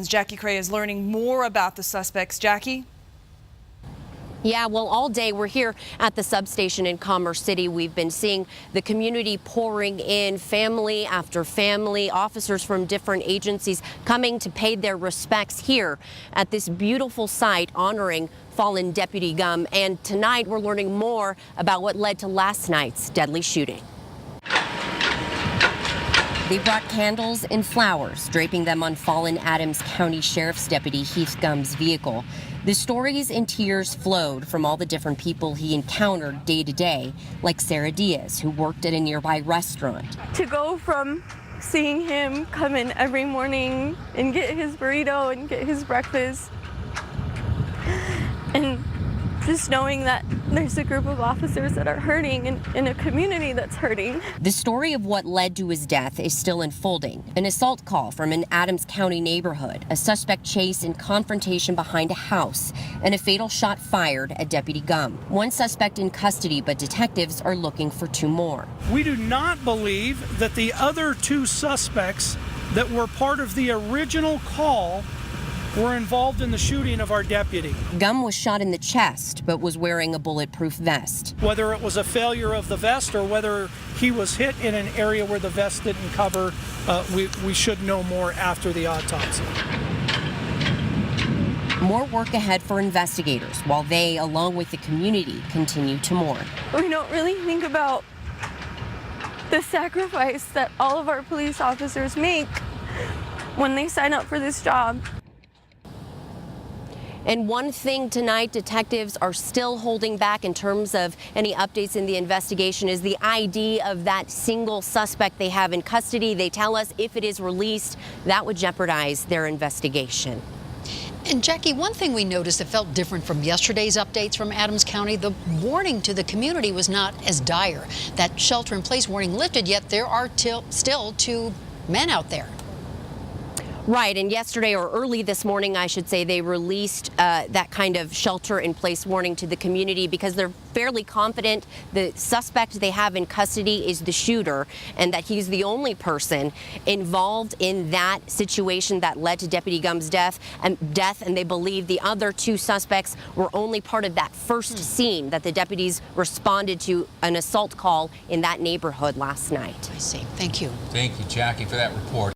Jackie Cray is learning more about the suspects. Jackie? Yeah, well, all day we're here at the substation in Commerce City. We've been seeing the community pouring in, family after family, officers from different agencies coming to pay their respects here at this beautiful site honoring fallen Deputy Gumm. And tonight we're learning more about what led to last night's deadly shooting. They brought candles and flowers, draping them on fallen Adams County Sheriff's Deputy Heath Gumm's vehicle. The stories and tears flowed from all the different people he encountered day to day, like Sarah Diaz, who worked at a nearby restaurant. To go from seeing him come in every morning and get his burrito and get his breakfast, and just knowing that there's a group of officers that are hurting in a community that's hurting. The story of what led to his death is still unfolding. An assault call from an Adams County neighborhood, a suspect chase and confrontation behind a house, and a fatal shot fired at Deputy Gumm. One suspect in custody, but detectives are looking for two more. We do not believe that the other two suspects that were part of the original call were involved in the shooting of our deputy. Gumm was shot in the chest, but was wearing a bulletproof vest. Whether it was a failure of the vest or whether he was hit in an area where the vest didn't cover, we should know more after the autopsy. More work ahead for investigators while they, along with the community, continue to mourn. We don't really think about the sacrifice that all of our police officers make when they sign up for this job. And one thing tonight detectives are still holding back in terms of any updates in the investigation is the ID of that single suspect they have in custody. They tell us if it is released, that would jeopardize their investigation. And Jackie, one thing we noticed that felt different from yesterday's updates from Adams County, the warning to the community was not as dire. That shelter-in-place warning lifted, yet there are still two men out there. Right, and yesterday or early this morning, I should say, they released that kind of shelter-in-place warning to the community because they're fairly confident the suspect they have in custody is the shooter and that he's the only person involved in that situation that led to Deputy Gumm's death, and they believe the other two suspects were only part of that first scene that the deputies responded to an assault call in that neighborhood last night. I see. Thank you. Thank you, Jackie, for that report.